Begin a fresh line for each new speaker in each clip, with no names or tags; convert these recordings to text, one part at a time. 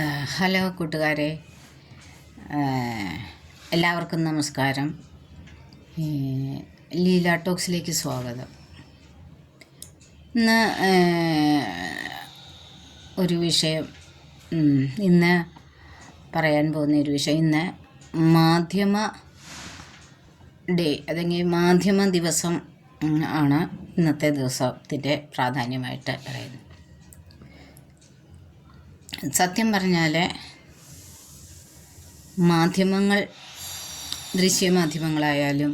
Hello കൂട്ടുകാരെ, എല്ലാവർക്കും നമസ്കാരം. ലീല ടോക്സിലേക്ക് സ്വാഗതം. ഇന്ന് ഒരു വിഷയം ഇന്ന് പറയാൻ പോകുന്ന ഒരു വിഷയം, ഇന്ന് മാധ്യമ ഡേ അല്ലെങ്കിൽ മാധ്യമ ദിവസം ആണ് ഇന്നത്തെ ദിവസത്തിൻ്റെ പ്രാധാന്യമായിട്ട് പറയുന്നത്. സത്യം പറഞ്ഞാൽ മാധ്യമങ്ങൾ, ദൃശ്യമാധ്യമങ്ങളായാലും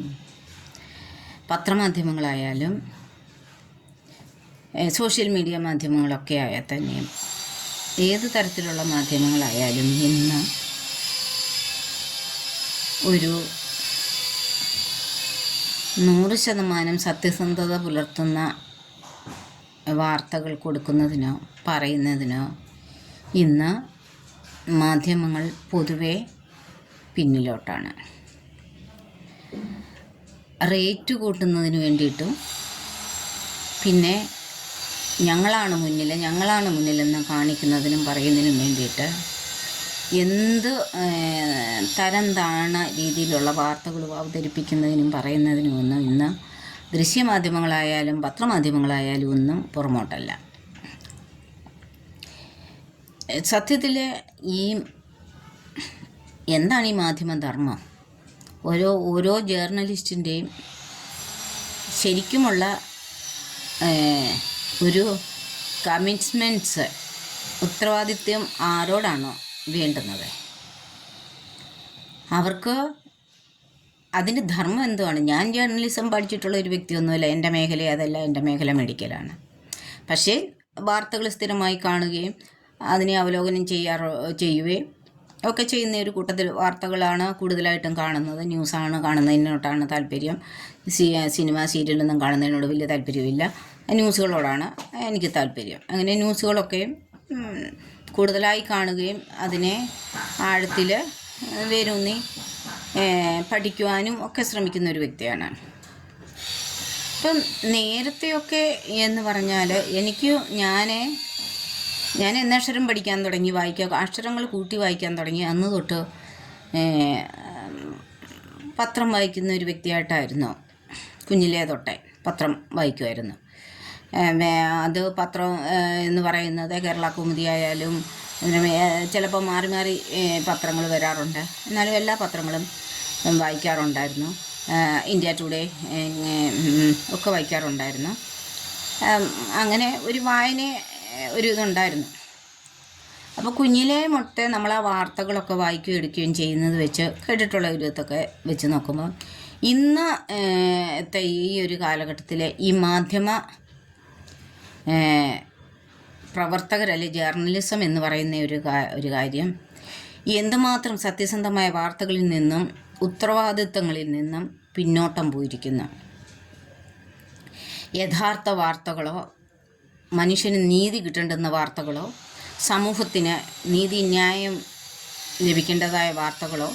പത്രമാധ്യമങ്ങളായാലും സോഷ്യൽ മീഡിയ മാധ്യമങ്ങളൊക്കെ ആയാൽ തന്നെയും ഏത് തരത്തിലുള്ള മാധ്യമങ്ങളായാലും ഇന്ന് ഒരു 100% സത്യസന്ധത പുലർത്തുന്ന വാർത്തകൾ കൊടുക്കുന്നതിനോ പറയുന്നതിനോ ഇന്ന് മാധ്യമങ്ങൾ പൊതുവെ പിന്നിലോട്ടാണ്. റേറ്റ് കൂട്ടുന്നതിന് വേണ്ടിയിട്ടും പിന്നെ ഞങ്ങളാണ് മുന്നിലെന്ന് കാണിക്കുന്നതിനും പറയുന്നതിനും വേണ്ടിയിട്ട് എന്ത് തരം താണ രീതിയിലുള്ള വാർത്തകൾ അവതരിപ്പിക്കുന്നതിനും പറയുന്നതിനുമൊന്നും ഇന്ന് ദൃശ്യമാധ്യമങ്ങളായാലും പത്രമാധ്യമങ്ങളായാലും ഒന്നും പുറമോട്ടല്ല. സത്യത്തിൽ എന്താണ് ഈ മാധ്യമധർമ്മം? ഓരോ ജേർണലിസ്റ്റിൻ്റെയും ശരിക്കുമുള്ള ഒരു കമ്മിറ്റ്മെൻറ്റ്സ്, ഉത്തരവാദിത്വം ആരോടാണോ വേണ്ടുന്നത് അവർക്ക് അതിൻ്റെ ധർമ്മം എന്തുവാണ്? ഞാൻ ജേർണലിസം പഠിച്ചിട്ടുള്ള ഒരു വ്യക്തിയൊന്നുമല്ല. എൻ്റെ മേഖല അതല്ല, എൻ്റെ മേഖല മെഡിക്കലാണ്. പക്ഷേ വാർത്തകൾ സ്ഥിരമായി കാണുകയും അതിനെ അവലോകനം ചെയ്യുകയും ഒക്കെ ചെയ്യുന്ന ഒരു കൂട്ടത്തിൽ വാർത്തകളാണ് കൂടുതലായിട്ടും കാണുന്നത്. ന്യൂസാണ് കാണുന്നതിനോട്ടാണ് താല്പര്യം. സിനിമ സീരിയലൊന്നും കാണുന്നതിനോട് വലിയ താല്പര്യമില്ല. ന്യൂസുകളോടാണ് എനിക്ക് താല്പര്യം. അങ്ങനെ ന്യൂസുകളൊക്കെ കൂടുതലായി കാണുകയും അതിനെ ആഴത്തിൽ വേരൂന്നി പഠിക്കുവാനും ഒക്കെ ശ്രമിക്കുന്ന ഒരു വ്യക്തിയാണ്. ഇപ്പം നേരത്തെയൊക്കെ എന്ന് പറഞ്ഞാൽ ഞാൻ എന്നക്ഷരം പഠിക്കാൻ തുടങ്ങി, അക്ഷരങ്ങൾ കൂട്ടി വായിക്കാൻ തുടങ്ങി അന്ന് തൊട്ട് പത്രം വായിക്കുന്ന ഒരു വ്യക്തിയായിട്ടായിരുന്നു. കുഞ്ഞിലേ തൊട്ടേ പത്രം വായിക്കുമായിരുന്നു. അത് പത്രം എന്ന് പറയുന്നത് കേരള കൗമുദി ആയാലും ചിലപ്പോൾ മാറി മാറി പത്രങ്ങൾ വരാറുണ്ട്. എന്നാലും എല്ലാ പത്രങ്ങളും വായിക്കാറുണ്ടായിരുന്നു. ഇന്ത്യ ടുഡേ ഒക്കെ വായിക്കാറുണ്ടായിരുന്നു. അങ്ങനെ ഒരു ഒരു ഇതുണ്ടായിരുന്നു. അപ്പോൾ കുഞ്ഞിലേ മുട്ടേ നമ്മൾ ആ വാർത്തകളൊക്കെ വായിക്കുകയും എടുക്കുകയും ചെയ്യുന്നത് വെച്ച് കേട്ടിട്ടുള്ള ഒരു ഇതൊക്കെ വെച്ച് നോക്കുമ്പോൾ ഇന്നത്തെ ഈ ഒരു കാലഘട്ടത്തിൽ ഈ മാധ്യമ പ്രവർത്തകരല്ലേ, ജേർണലിസം എന്ന് പറയുന്ന ഒരു കാര്യം എന്തുമാത്രം സത്യസന്ധമായ വാർത്തകളിൽ നിന്നും ഉത്തരവാദിത്തങ്ങളിൽ നിന്നും പിന്നോട്ടം പോയിരിക്കുന്നു. യഥാർത്ഥ വാർത്തകളോ, മനുഷ്യന് നീതി കിട്ടേണ്ടുന്ന വാർത്തകളോ, സമൂഹത്തിന് നീതി ന്യായം ലഭിക്കേണ്ടതായ വാർത്തകളോ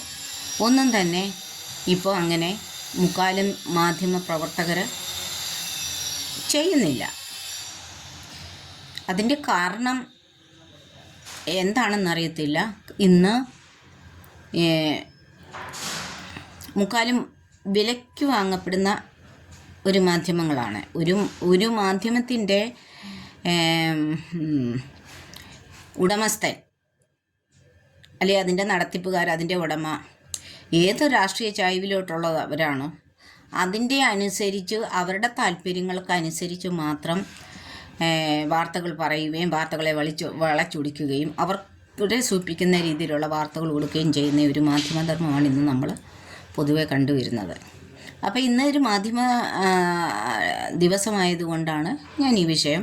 ഒന്നും തന്നെ ഇപ്പോൾ അങ്ങനെ മുക്കാലും മാധ്യമ പ്രവർത്തകർ ചെയ്യുന്നില്ല. അതിൻ്റെ കാരണം എന്താണെന്നറിയത്തില്ല. ഇന്ന് മുക്കാലും വിലയ്ക്ക് വാങ്ങപ്പെടുന്ന ഒരു മാധ്യമങ്ങളാണ്. ഒരു മാധ്യമത്തിൻ്റെ ഉടമസ്ഥൻ അല്ലെ അതിൻ്റെ നടത്തിപ്പുകാർ, അതിൻ്റെ ഉടമ ഏത് രാഷ്ട്രീയ ചായ്വിലോട്ടുള്ളവരാണോ അതിൻ്റെ അനുസരിച്ച് അവരുടെ താല്പര്യങ്ങൾക്കനുസരിച്ച് മാത്രം വാർത്തകൾ പറയുകയും വാർത്തകളെ വളച്ചൊടിക്കുകയും അവരുടെ സൂചിപ്പിക്കുന്ന രീതിയിലുള്ള വാർത്തകൾ കൊടുക്കുകയും ചെയ്യുന്ന ഒരു മാധ്യമധർമ്മമാണ് ഇന്ന് നമ്മൾ പൊതുവെ കണ്ടുവരുന്നത്. അപ്പോൾ ഇന്ന് ഒരു മാധ്യമ ദിവസമായതുകൊണ്ടാണ് ഞാൻ ഈ വിഷയം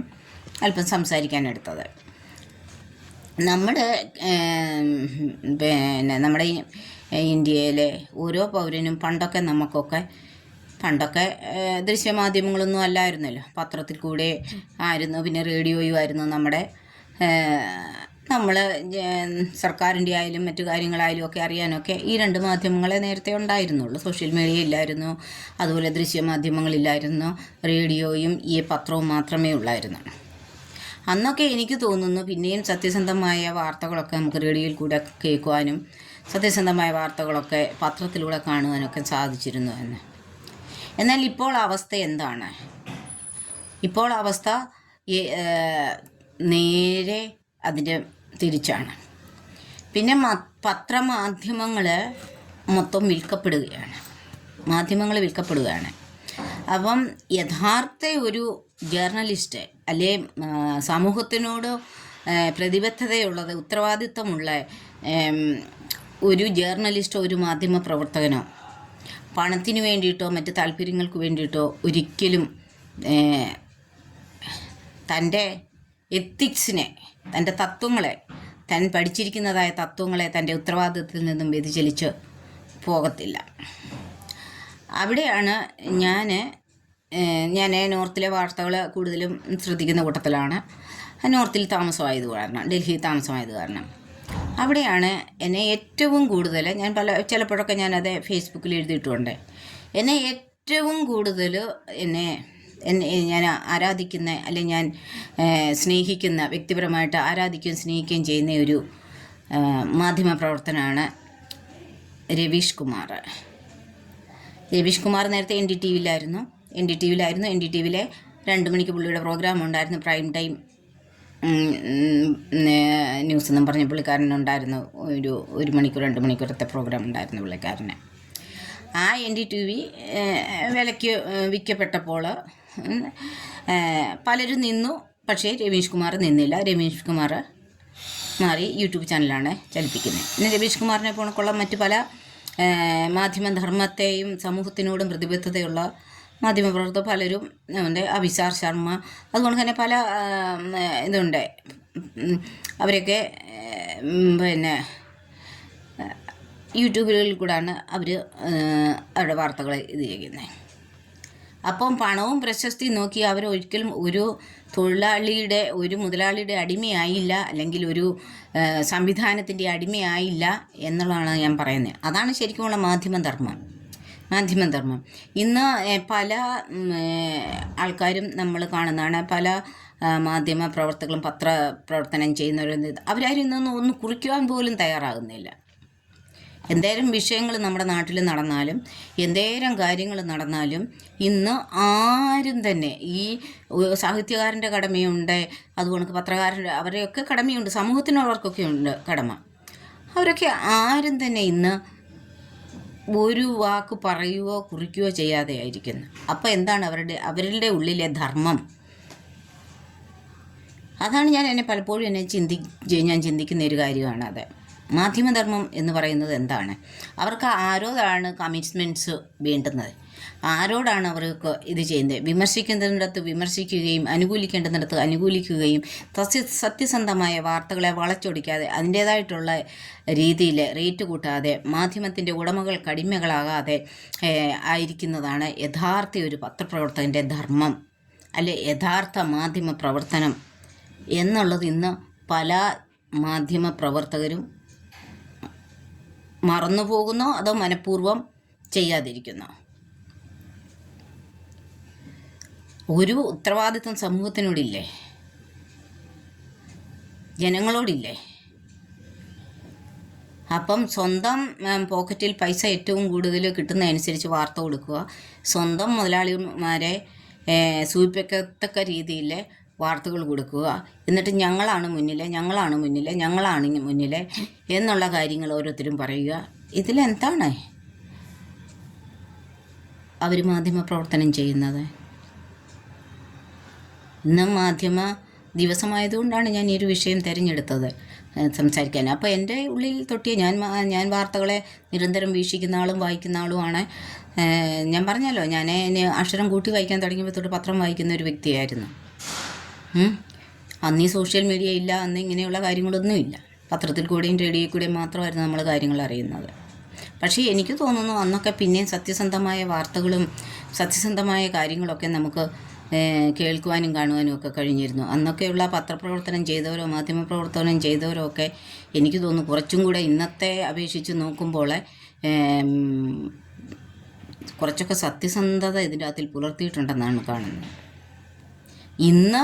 അല്പം സംസാരിക്കാനെടുത്തത്. നമ്മുടെ ഇന്ത്യയിലെ ഓരോ പൗരനും പണ്ടൊക്കെ ദൃശ്യമാധ്യമങ്ങളൊന്നും അല്ലായിരുന്നല്ലോ. പത്രത്തിൽ കൂടെ ആയിരുന്നു, പിന്നെ റേഡിയോയും ആയിരുന്നു നമ്മൾ സർക്കാരിൻ്റെ ആയാലും മറ്റു കാര്യങ്ങളായാലും ഒക്കെ അറിയാനൊക്കെ ഈ രണ്ട് മാധ്യമങ്ങളെ നേരത്തെ ഉണ്ടായിരുന്നുള്ളൂ. സോഷ്യൽ മീഡിയ ഇല്ലായിരുന്നു, അതുപോലെ ദൃശ്യമാധ്യമങ്ങളില്ലായിരുന്നു, റേഡിയോയും ഈ പത്രവും മാത്രമേ ഉള്ളായിരുന്നു. അന്നൊക്കെ എനിക്ക് തോന്നുന്നു പിന്നെയും സത്യസന്ധമായ വാർത്തകളൊക്കെ നമുക്ക് റേഡിയോയിൽ കൂടെ കേൾക്കുവാനും സത്യസന്ധമായ വാർത്തകളൊക്കെ പത്രത്തിലൂടെ കാണുവാനൊക്കെ സാധിച്ചിരുന്നു എന്ന്. എന്നാൽ ഇപ്പോൾ അവസ്ഥ എന്താണ്? ഇപ്പോൾ അവസ്ഥ നേരെ അതിൻ്റെ തിരിച്ചാണ്. പിന്നെ പത്രമാധ്യമങ്ങൾ മൊത്തം വിൽക്കപ്പെടുകയാണ്. അപ്പം യഥാർത്ഥ ഒരു ജേർണലിസ്റ്റ് അല്ലെ സമൂഹത്തിനോട് പ്രതിബദ്ധതയുള്ളത് ഉത്തരവാദിത്വമുള്ള ഒരു ജേർണലിസ്റ്റോ ഒരു മാധ്യമ പ്രവർത്തകനോ പണത്തിന് വേണ്ടിയിട്ടോ മറ്റ് താല്പര്യങ്ങൾക്ക് വേണ്ടിയിട്ടോ ഒരിക്കലും തൻ്റെ എത്തിക്സിനെ, തൻ്റെ തത്വങ്ങളെ, താൻ പഠിച്ചിരിക്കുന്നതായ തത്വങ്ങളെ തൻ്റെ ഉത്തരവാദിത്വത്തിൽ നിന്നും വ്യതിചലിച്ച് പോകത്തില്ല. അവിടെയാണ് ഞാൻ നോർത്തിലെ വാർത്തകൾ കൂടുതലും ശ്രദ്ധിക്കുന്ന കൂട്ടത്തിലാണ്. നോർത്തിൽ താമസമായത് കാരണം, ഡൽഹിയിൽ താമസമായത് കാരണം അവിടെയാണ് എന്നെ ഏറ്റവും കൂടുതൽ ചിലപ്പോഴൊക്കെ ഞാനത് ഫേസ്ബുക്കിൽ എഴുതിയിട്ടുണ്ട്. എന്നെ ഏറ്റവും കൂടുതൽ ഞാൻ ആരാധിക്കുന്ന അല്ലെങ്കിൽ ഞാൻ സ്നേഹിക്കുന്ന, വ്യക്തിപരമായിട്ട് ആരാധിക്കുകയും സ്നേഹിക്കുകയും ചെയ്യുന്ന ഒരു മാധ്യമ പ്രവർത്തനമാണ് രവീഷ് കുമാർ. നേരത്തെ എൻ ഡി ടി വിയിലായിരുന്നു. എൻ ഡി ടി വിയിലെ 2 മണിക്ക് പുള്ളിയുടെ പ്രോഗ്രാം ഉണ്ടായിരുന്നു, പ്രൈം ടൈം ന്യൂസ് എന്നും പറഞ്ഞ പുള്ളിക്കാരനുണ്ടായിരുന്നു. ഒരു മണിക്കൂർ 2 മണിക്കൂറത്തെ പ്രോഗ്രാം ഉണ്ടായിരുന്നു പുള്ളിക്കാരന്. ആ എൻ ഡി ടി വി വിലയ്ക്ക് വിൽക്കപ്പെട്ടപ്പോൾ പലരും നിന്നു. പക്ഷേ രവീഷ് കുമാർ നിന്നില്ല. രവീഷ് കുമാർ മാറി യൂട്യൂബ് ചാനലാണ് ചലിപ്പിക്കുന്നത്. പിന്നെ രവീഷ് കുമാറിനെ പോണക്കുള്ള മറ്റ് പല മാധ്യമധർമ്മത്തെയും സമൂഹത്തിനോടും പ്രതിബദ്ധതയുള്ള മാധ്യമപ്രവർത്തകർ പലരും ഉണ്ട്. അഭിസാർ ശർമ്മ, അതുകൊണ്ട് തന്നെ പല ഇതുണ്ട്. അവരൊക്കെ പിന്നെ യൂട്യൂബുകളിൽ കൂടെയാണ് അവർ അവരുടെ വാർത്തകൾ ഇത് ചെയ്യുന്നത്. അപ്പം പണവും പ്രശസ്തിയും നോക്കി അവരൊരിക്കലും ഒരു തൊഴിലാളിയുടെ, ഒരു മുതലാളിയുടെ അടിമയായില്ല, അല്ലെങ്കിൽ ഒരു സംവിധാനത്തിൻ്റെ അടിമയായില്ല എന്നുള്ളതാണ് ഞാൻ പറയുന്നത്. അതാണ് ശരിക്കുമുള്ള മാധ്യമധർമ്മം. ഇന്ന് പല ആൾക്കാരും നമ്മൾ കാണുന്നതാണ്. പല മാധ്യമ പ്രവർത്തകരും പത്രപ്രവർത്തനം ചെയ്യുന്നവരും അവരാരും ഇന്നൊന്നും ഒന്ന് കുറിക്കുവാൻ പോലും തയ്യാറാകുന്നില്ല. എന്തേലും വിഷയങ്ങൾ നമ്മുടെ നാട്ടിൽ നടന്നാലും എന്തേലും കാര്യങ്ങൾ നടന്നാലും ഇന്ന് ആരും തന്നെ, ഈ സാഹിത്യകാരൻ്റെ കടമയുണ്ട്, അതുകൊണ്ട് പത്രകാരൻ്റെ അവരെയൊക്കെ കടമയുണ്ട്, സമൂഹത്തിനുള്ളവർക്കൊക്കെ ഉണ്ട് കടമ. അവരൊക്കെ ആരും തന്നെ ഇന്ന് ഒരു വാക്ക് പറയുകയോ കുറിക്കുകയോ ചെയ്യാതെ ആയിരിക്കുന്നു. അപ്പോൾ എന്താണ് അവരുടെ ഉള്ളിലെ ധർമ്മം? അതാണ് ഞാൻ പലപ്പോഴും ഞാൻ ചിന്തിക്കുന്ന ഒരു കാര്യമാണ് അത്. മാധ്യമധർമ്മം എന്ന് പറയുന്നത് എന്താണ്? അവർക്ക് ആരോടാണ് കമ്മിറ്റ്മെൻറ്റ്സ് വേണ്ടുന്നത്? ആരോടാണ് അവർക്ക് ഇത് ചെയ്യുന്നത്? വിമർശിക്കേണ്ടതിടത്ത് വിമർശിക്കുകയും അനുകൂലിക്കേണ്ടതിടത്ത് അനുകൂലിക്കുകയും സത്യസന്ധമായ വാർത്തകളെ വളച്ചൊടിക്കാതെ അതിൻ്റേതായിട്ടുള്ള രീതിയിൽ റേറ്റ് കൂട്ടാതെ മാധ്യമത്തിൻ്റെ ഉടമകൾ കടിമകളാകാതെ ആയിരിക്കുന്നതാണ് യഥാർത്ഥ ഒരു പത്രപ്രവർത്തകൻ്റെ ധർമ്മം, അല്ലെ യഥാർത്ഥ മാധ്യമ പ്രവർത്തനം എന്നുള്ളത് ഇന്ന് പല മാധ്യമ പ്രവർത്തകരും മറന്നു പോകുന്നോ അതോ മനഃപൂർവ്വം ചെയ്യാതിരിക്കുന്നോ? ഒരു ഉത്തരവാദിത്വം സമൂഹത്തിനോടില്ലേ? ജനങ്ങളോടില്ലേ? അപ്പം സ്വന്തം പോക്കറ്റിൽ പൈസ ഏറ്റവും കൂടുതൽ കിട്ടുന്നതനുസരിച്ച് വാർത്ത കൊടുക്കുക, സ്വന്തം മുതലാളിമാരെ സൂചിപ്പിക്കത്തക്ക രീതിയിൽ വാർത്തകൾ കൊടുക്കുക, എന്നിട്ട് ഞങ്ങളാണ് മുന്നിൽ എന്നുള്ള കാര്യങ്ങൾ ഓരോരുത്തരും പറയുക. ഇതിലെന്താണ് അവർ മാധ്യമ പ്രവർത്തനം ചെയ്യുന്നത്? ഇന്ന് മാധ്യമ ദിവസമായതുകൊണ്ടാണ് ഞാൻ ഈ ഒരു വിഷയം തിരഞ്ഞെടുത്തത് സംസാരിക്കാൻ. അപ്പോൾ എൻ്റെ ഉള്ളിൽ തൊട്ടിയ ഞാൻ വാർത്തകളെ നിരന്തരം വീക്ഷിക്കുന്ന ആളും വായിക്കുന്ന ആളുമാണ്. ഞാൻ പറഞ്ഞല്ലോ, ഞാൻ അക്ഷരം കൂട്ടി വായിക്കാൻ തുടങ്ങിയപ്പോൾ തൊട്ട് പത്രം വായിക്കുന്ന ഒരു വ്യക്തിയായിരുന്നു. അന്ന് ഈ സോഷ്യൽ മീഡിയ ഇല്ല, അന്ന് ഇങ്ങനെയുള്ള കാര്യങ്ങളൊന്നും ഇല്ല. പത്രത്തിൽ കൂടെയും റേഡിയോയിൽ കൂടെയും മാത്രമായിരുന്നു നമ്മൾ കാര്യങ്ങൾ അറിയുന്നത്. പക്ഷേ എനിക്ക് തോന്നുന്നു അന്നൊക്കെ പിന്നെയും സത്യസന്ധമായ വാർത്തകളും സത്യസന്ധമായ കാര്യങ്ങളൊക്കെ നമുക്ക് കേൾക്കുവാനും കാണുവാനും ഒക്കെ കഴിഞ്ഞിരുന്നു. അന്നൊക്കെയുള്ള പത്രപ്രവർത്തനം ചെയ്തവരോ മാധ്യമപ്രവർത്തനം ചെയ്തവരോ ഒക്കെ എനിക്ക് തോന്നുന്നു കുറച്ചും കൂടെ ഇന്നത്തെ അപേക്ഷിച്ച് നോക്കുമ്പോൾ കുറച്ചൊക്കെ സത്യസന്ധത ഇതിൻ്റെ അകത്തിൽ പുലർത്തിയിട്ടുണ്ടെന്നാണ് കാണുന്നത്. ഇന്ന്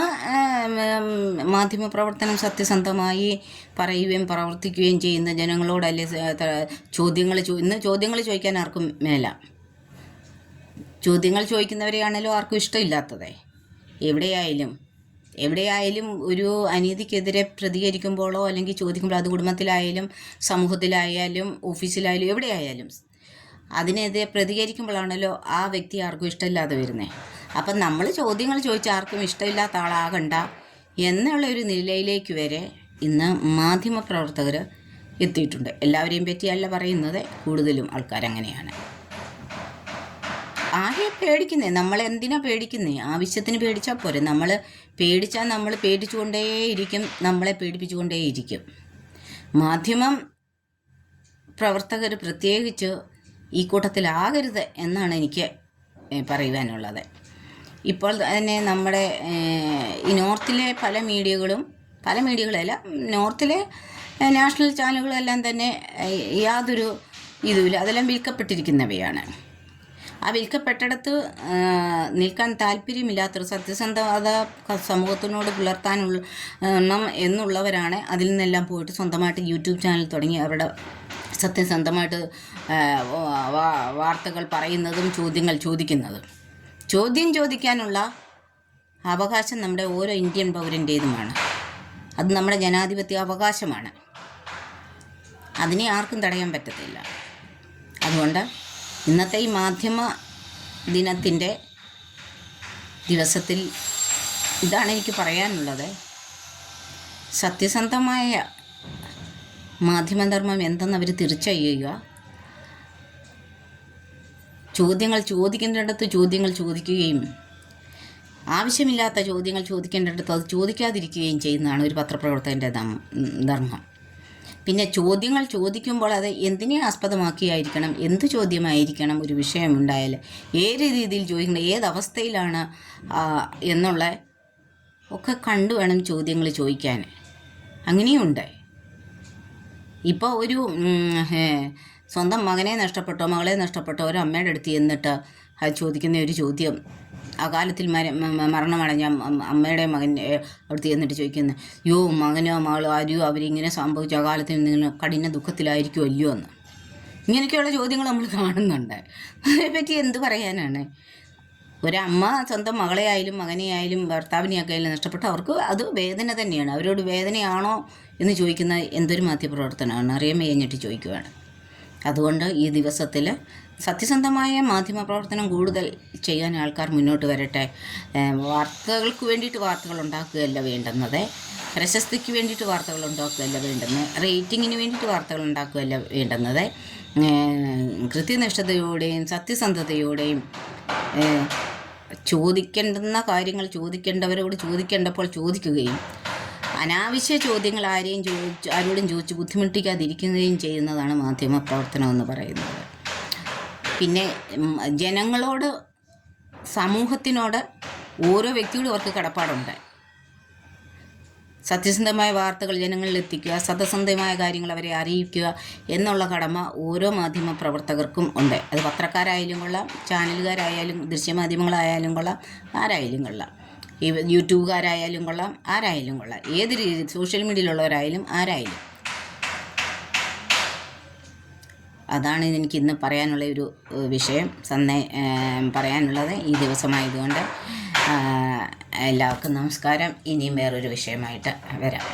മാധ്യമപ്രവർത്തനം സത്യസന്ധമായി പറയുകയും പ്രവർത്തിക്കുകയും ചെയ്യുന്ന ജനങ്ങളോടല്ലേ ഇന്ന് ചോദ്യങ്ങൾ ചോദിക്കാൻ ആർക്കും മേല. ചോദ്യങ്ങൾ ചോദിക്കുന്നവരെയാണല്ലോ ആർക്കും ഇഷ്ടമില്ലാത്തത്. എവിടെയായാലും ഒരു അനീതിക്കെതിരെ പ്രതികരിക്കുമ്പോഴോ അല്ലെങ്കിൽ ചോദിക്കുമ്പോഴോ, അത് കുടുംബത്തിലായാലും സമൂഹത്തിലായാലും ഓഫീസിലായാലും എവിടെയായാലും അതിനെതിരെ പ്രതികരിക്കുമ്പോഴാണല്ലോ ആ വ്യക്തി ആർക്കും ഇഷ്ടമില്ലാതെ വരുന്നത്. അപ്പം നമ്മൾ ചോദ്യങ്ങൾ ചോദിച്ച് ആർക്കും ഇഷ്ടമില്ലാത്ത ആളാകണ്ട എന്നുള്ള ഒരു നിലയിലേക്ക് വരെ ഇന്ന് മാധ്യമപ്രവർത്തകർ എത്തിയിട്ടുണ്ട്. എല്ലാവരെയും പറ്റിയല്ല പറയുന്നത്, കൂടുതലും ആൾക്കാരങ്ങനെയാണ്. ആരെ പേടിക്കുന്നേ? നമ്മളെന്തിനാ പേടിക്കുന്നേ? ആവശ്യത്തിന് പേടിച്ചാൽ പോരെ. നമ്മൾ പേടിച്ചാൽ നമ്മൾ പേടിച്ചുകൊണ്ടേയിരിക്കും, നമ്മളെ പേടിപ്പിച്ചുകൊണ്ടേയിരിക്കും. മാധ്യമം പ്രവർത്തകർ പ്രത്യേകിച്ച് ഈ കൂട്ടത്തിലാകരുത് എന്നാണ് എനിക്ക് പറയുവാനുള്ളത്. ഇപ്പോൾ തന്നെ നമ്മുടെ ഈ നോർത്തിലെ പല മീഡിയകളല്ല, നോർത്തിലെ നാഷണൽ ചാനലുകളെല്ലാം തന്നെ യാതൊരു ഇതുമില്ല, അതെല്ലാം വിൽക്കപ്പെട്ടിരിക്കുന്നവയാണ്. ആ വിൽക്കപ്പെട്ടിടത്ത് നിൽക്കാൻ താല്പര്യമില്ലാത്തൊരു സത്യസന്ധത സമൂഹത്തിനോട് പുലർത്താനുള്ള എന്നുള്ളവരാണ് അതിൽ നിന്നെല്ലാം പോയിട്ട് സ്വന്തമായിട്ട് യൂട്യൂബ് ചാനൽ തുടങ്ങി അവരുടെ സത്യസന്ധമായിട്ട് വാർത്തകൾ പറയുന്നതും ചോദ്യങ്ങൾ ചോദിക്കുന്നതും. ചോദ്യം ചോദിക്കാനുള്ള അവകാശം നമ്മുടെ ഓരോ ഇന്ത്യൻ പൗരൻ്റേതുമാണ്. അത് നമ്മുടെ ജനാധിപത്യ അവകാശമാണ്. അതിനെ ആർക്കും തടയാൻ പറ്റത്തില്ല. അതുകൊണ്ട് ഇന്നത്തെ ഈ മാധ്യമ ദിനത്തിൻ്റെ ദിവസത്തിൽ ഇതാണ് എനിക്ക് പറയാനുള്ളത്. സത്യസന്ധമായ മാധ്യമധർമ്മം എന്തെന്ന് അവർ തിരിച്ചറിയുക. ചോദ്യങ്ങൾ ചോദിക്കേണ്ടിടത്ത് ചോദ്യങ്ങൾ ചോദിക്കുകയും ആവശ്യമില്ലാത്ത ചോദ്യങ്ങൾ ചോദിക്കേണ്ടിടത്ത് അത് ചോദിക്കാതിരിക്കുകയും ചെയ്യുന്നതാണ് ഒരു പത്രപ്രവർത്തകൻ്റെ ധർമ്മം. പിന്നെ ചോദ്യങ്ങൾ ചോദിക്കുമ്പോൾ അത് എന്തിനെ ആസ്പദമാക്കിയായിരിക്കണം, എന്ത് ചോദ്യമായിരിക്കണം, ഒരു വിഷയമുണ്ടായാൽ ഏത് രീതിയിൽ ചോദിക്കണം, ഏതവസ്ഥയിലാണ് എന്നുള്ള ഒക്കെ കണ്ടു വേണം ചോദ്യങ്ങൾ ചോദിക്കാൻ. അങ്ങനെയുണ്ട്. ഇപ്പോൾ ഒരു സ്വന്തം മകനെ നഷ്ടപ്പെട്ടോ മകളെ നഷ്ടപ്പെട്ടോ ഒരു അമ്മയുടെ അടുത്ത് ചെന്നിട്ട് അത് ചോദിക്കുന്ന ഒരു ചോദ്യം, അകാലത്തിൽ മരണമടഞ്ഞ അമ്മയുടെ മകൻ്റെ അടുത്ത് ചെന്നിട്ട് ചോദിക്കുന്നത്, യോ മകനോ മകളോ ആരെയോ അവരിങ്ങനെ സംഭവിച്ചു അകാലത്തിൽ നിങ്ങൾ കഠിന ദുഃഖത്തിലായിരിക്കുമല്ലോ എന്ന്. ഇങ്ങനെയൊക്കെയുള്ള ചോദ്യങ്ങൾ നമ്മൾ കാണുന്നുണ്ട്. അതേപ്പറ്റി എന്ത് പറയാനാണ്? ഒരമ്മ സ്വന്തം മകളെ ആയാലും മകനെ ആയാലും ഭർത്താവിനെയൊക്കെ ആയാലും നഷ്ടപ്പെട്ടു, അവർക്ക് അത് വേദന തന്നെയാണ്. അവരോട് വേദനയാണോ എന്ന് ചോദിക്കുന്ന എന്തൊരു മാധ്യമപ്രവർത്തനമാണ്? അറിയാൻ കഴിഞ്ഞിട്ട് ചോദിക്കുകയാണ്. അതുകൊണ്ട് ഈ ദിവസത്തിൽ സത്യസന്ധമായ മാധ്യമപ്രവർത്തനം കൂടുതൽ ചെയ്യാൻ ആൾക്കാർ മുന്നോട്ട് വരട്ടെ. വാർത്തകൾക്ക് വേണ്ടിയിട്ട് വാർത്തകൾ ഉണ്ടാക്കുകയല്ല വേണ്ടുന്നത്, പ്രശസ്തിക്ക് വേണ്ടിയിട്ട് വാർത്തകൾ ഉണ്ടാക്കുകയല്ല വേണ്ടുന്നത്, റേറ്റിങ്ങിന് വേണ്ടിയിട്ട് വാർത്തകൾ ഉണ്ടാക്കുകയല്ല വേണ്ടുന്നത്. കൃത്യനിഷ്ഠതയോടെയും സത്യസന്ധതയോടെയും ചോദിക്കേണ്ടുന്ന കാര്യങ്ങൾ ചോദിക്കേണ്ടവരോട് ചോദിക്കേണ്ടപ്പോൾ ചോദിക്കുകയും അനാവശ്യ ചോദ്യങ്ങൾ ആരോടും ചോദിച്ച് ബുദ്ധിമുട്ടിക്കാതിരിക്കുകയും ചെയ്യുന്നതാണ് മാധ്യമപ്രവർത്തനം എന്ന് പറയുന്നത്. പിന്നെ ജനങ്ങളോട്, സമൂഹത്തിനോട് ഓരോ വ്യക്തിയോടും അവർക്ക് കടപ്പാടുണ്ട്. സത്യസന്ധമായ വാർത്തകൾ ജനങ്ങളിൽ എത്തിക്കുക, സത്യസന്ധമായ കാര്യങ്ങൾ അവരെ അറിയിക്കുക എന്നുള്ള കടമ ഓരോ മാധ്യമ പ്രവർത്തകർക്കും ഉണ്ട്. അത് പത്രക്കാരായാലും കൊള്ളാം, ചാനലുകാരായാലും ദൃശ്യമാധ്യമങ്ങളായാലും കൊള്ളാം, ആരായാലും കൊള്ളാം, ഈ യൂട്യൂബുകാരായാലും കൊള്ളാം, ആരായാലും കൊള്ളാം, ഏത് രീതി സോഷ്യൽ മീഡിയയിലുള്ളവരായാലും ആരായാലും. അതാണ് എനിക്കിന്ന് പറയാനുള്ള ഒരു വിഷയം പറയാനുള്ളത് ഈ ദിവസമായതുകൊണ്ട്. എല്ലാവർക്കും നമസ്കാരം. ഇനിയും വേറൊരു വിഷയമായിട്ട് വരാം.